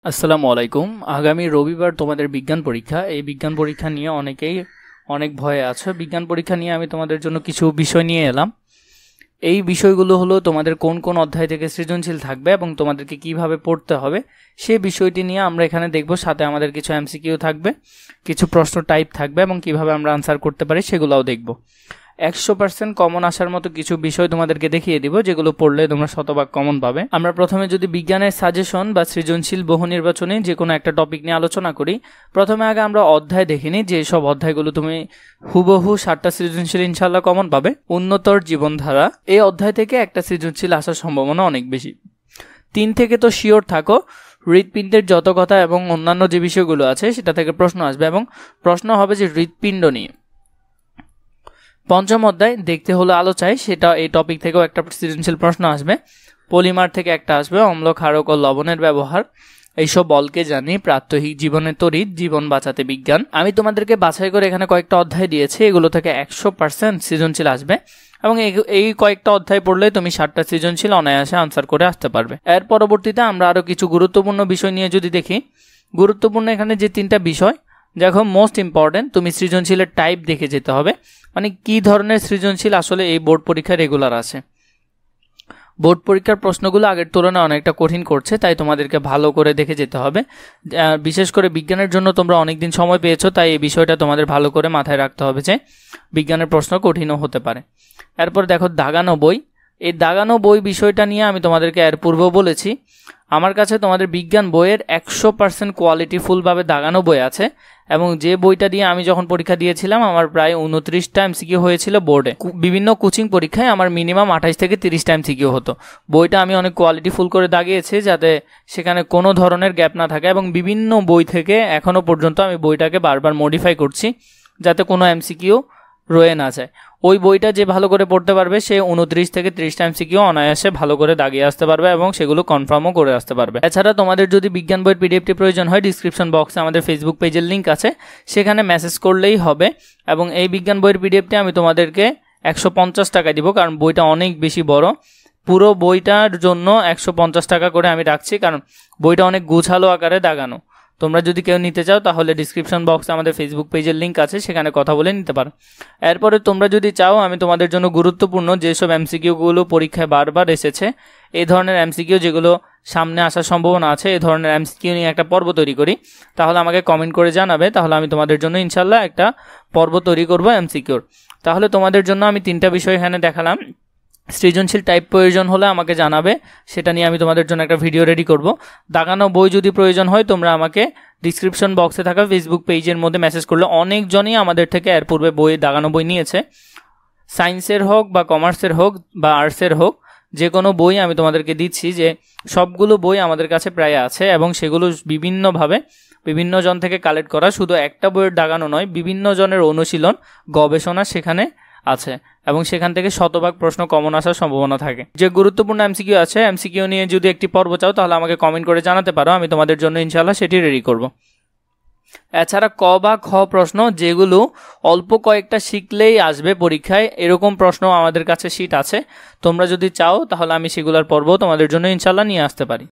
আসসালামু আলাইকুম। আগামী রবিবার তোমাদের বিজ্ঞান পরীক্ষা। এই বিজ্ঞান পরীক্ষা নিয়ে অনেকেই অনেক ভয়ে আছো। বিজ্ঞান পরীক্ষা নিয়ে আমি তোমাদের জন্য কিছু বিষয় নিয়ে এলাম। এই বিষয়গুলো হলো তোমাদের কোন কোন অধ্যায় থেকে সৃজনশীল থাকবে এবং তোমাদেরকে কিভাবে পড়তে হবে সেই বিষয়টি নিয়ে আমরা এখানে দেখব। সাথে আমাদের কিছু এমসিকিউ থাকবে, কিছু প্রশ্ন টাইপ থাকবে এবং কিভাবে আমরা আনসার করতে পারি সেগুলোও দেখব। 100% কমন আসার মতো কিছু বিষয় তোমাদেরকে দেখিয়ে দিব, যেগুলো পড়লে তোমরা শতভাগ কমন পাবে। আমরা প্রথমে যদি বিজ্ঞানের সাজেশন বা সৃজনশীল বহু নির্বাচনে যে কোনো একটা টপিক নিয়ে আলোচনা করি, প্রথমে আগে আমরা অধ্যায় দেখিনি, যে সব অধ্যায়গুলো তুমি হুবহু 7টা সৃজনশীল ইনশাল্লাহ কমন পাবে। উন্নতর জীবনধারা, এই অধ্যায় থেকে একটা সৃজনশীল আসার সম্ভাবনা অনেক বেশি। 3 থেকে তো শিওর থাকো, হৃৎপিণ্ডের যত কথা এবং অন্যান্য যে বিষয়গুলো আছে সেটা থেকে প্রশ্ন আসবে এবং প্রশ্ন হবে যে হৃৎপিণ্ড নিয়ে। পঞ্চম অধ্যায় দেখতে হলো আলো চাই, সেটা এই টপিক থেকেও একটা সৃজনশীল প্রশ্ন আসবে। পলিমার থেকে একটা আসবে, অম্ল, ক্ষারক ও লবণের ব্যবহার। এইসব বলকে জানি, প্রাত্যহিক জীবনে তড়িৎ, জীবন বাঁচাতে বিজ্ঞান। আমি তোমাদেরকে বাছাই করে এখানে কয়েকটা অধ্যায় দিয়েছি, এগুলো থেকে 100% সৃজনশীল আসবে এবং এই কয়েকটা অধ্যায় পড়লে তুমি 7টা সৃজনশীল অনায়াসে আনসার করে আসতে পারবে। এর পরবর্তীতে আমরা আরও কিছু গুরুত্বপূর্ণ বিষয় নিয়ে যদি দেখি, গুরুত্বপূর্ণ এখানে যে 3টা বিষয়, দেখো মোস্ট ইম্পর্টেন্ট, তুমি সৃজনশীলের টাইপ দেখে যেতে হবে, মানে কি ধরনের সৃজনশীল আসলে এই বোর্ড পরীক্ষায় রেগুলার আছে। বোর্ড পরীক্ষার প্রশ্নগুলো আগের তুলনায় অনেকটা কঠিন করছে, তাই তোমাদেরকে ভালো করে দেখে যেতে হবে। বিশেষ করে বিজ্ঞানের জন্য তোমরা অনেকদিন সময় পেয়েছো, তাই এই বিষয়টা তোমাদের ভালো করে মাথায় রাখতে হবে যে বিজ্ঞানের প্রশ্ন কঠিনও হতে পারে। এরপর দেখো দাগানো বই। এই দাগানো বই বিষয়টা নিয়ে আমি তোমাদেরকে এর পূর্বেও বলেছি, আমার কাছে তোমাদের বিজ্ঞান বইয়ের 100% কোয়ালিটিফুলভাবে দাগানো বই আছে এবং যে বইটা দিয়ে আমি যখন পরীক্ষা দিয়েছিলাম আমার প্রায় 29টা এমসিকিউ হয়েছিল বোর্ডে। বিভিন্ন কোচিং পরীক্ষায় আমার মিনিমাম 28 থেকে 30টা এমসিকিউ হতো। বইটা আমি অনেক কোয়ালিটিফুল করে দাগিয়েছি যাতে সেখানে কোনো ধরনের গ্যাপ না থাকে এবং বিভিন্ন বই থেকে এখনও পর্যন্ত আমি বইটাকে বারবার মডিফাই করছি যাতে কোনো এমসিকিউ রয়ে না যায়। ওই বইটা যে ভালো করে পড়তে পারবে সে 29 থেকে 30টা এমসিকিউ অনায়াসে ভালো করে দাগিয়ে আসতে পারবে এবং সেগুলো কনফার্মও করে আসতে পারবে। এছাড়া তোমাদের যদি বিজ্ঞান বইয়ের পিডিএফটি প্রয়োজন হয়, ডিসক্রিপশন বক্সে আমাদের ফেসবুক পেজের লিঙ্ক আছে, সেখানে মেসেজ করলেই হবে এবং এই বিজ্ঞান বইয়ের পিডিএফটি আমি তোমাদেরকে 150 টাকা দিব, কারণ বইটা অনেক বেশি বড়। পুরো বইটার জন্য 150 টাকা করে আমি রাখছি, কারণ বইটা অনেক গোছালো আকারে দাগানো। তোমরা যদি কেউ নিতে চাও তাহলে ডিসক্রিপশন বক্সে আমাদের ফেসবুক পেজের লিঙ্ক আছে, সেখানে কথা বলে নিতে পারো। এরপরে তোমরা যদি চাও আমি তোমাদের জন্য গুরুত্বপূর্ণ যেসব এমসিকিউগুলো পরীক্ষায় বারবার এসেছে, এই ধরনের এমসিকিউ যেগুলো সামনে আসার সম্ভাবনা আছে, এই ধরনের এমসিকিউ নিয়ে একটা পর্ব তৈরি করি, তাহলে আমাকে কমেন্ট করে জানাবে, তাহলে আমি তোমাদের জন্য ইনশাল্লাহ একটা পর্ব তৈরি করবো এমসিকিউর। তাহলে তোমাদের জন্য আমি 3টা বিষয় এখানে দেখালাম। সৃজনশীল টাইপ প্রয়োজন হলে আমাকে জানাবে, সেটা নিয়ে আমি তোমাদের জন্য একটা ভিডিও রেডি করব। দাগানো বই যদি প্রয়োজন হয় তোমরা আমাকে ডিসক্রিপশন বক্সে থাকা ফেসবুক পেজের মধ্যে মেসেজ করলে, অনেকজনই আমাদের থেকে এর পূর্বে দাগানো বই নিয়েছে। সায়েন্সের হোক বা কমার্সের হোক বা আর্টসের হোক, যে কোনো বই আমি তোমাদেরকে দিচ্ছি, যে সবগুলো বই আমাদের কাছে প্রায় আছে এবং সেগুলো বিভিন্নভাবে বিভিন্ন জন থেকে কালেক্ট করা। শুধু একটা বইয়ের দাগানো নয়, বিভিন্ন জনের অনুশীলন, গবেষণা সেখানে আছে এবং সেখান থেকে শতভাগ প্রশ্ন কমন আসার সম্ভাবনা থাকে। যে গুরুত্বপূর্ণ এমসিকিউ আছে, এমসিকিউ নিয়ে যদি একটি পর্ব চাও তাহলে আমাকে কমেন্ট করে জানাতে পারো, আমি তোমাদের জন্য ইনশাআল্লাহ সেটি রেডি করব। এছাড়া ক বা খ প্রশ্ন, যেগুলো অল্প কয়েকটা শিখলেই আসবে পরীক্ষায়, এরকম প্রশ্ন আমাদের কাছে শিট আছে। তোমরা যদি চাও তাহলে আমি সেগুলোর পর্ব তোমাদের জন্য ইনশাআল্লাহ নিয়ে আসতে পারি।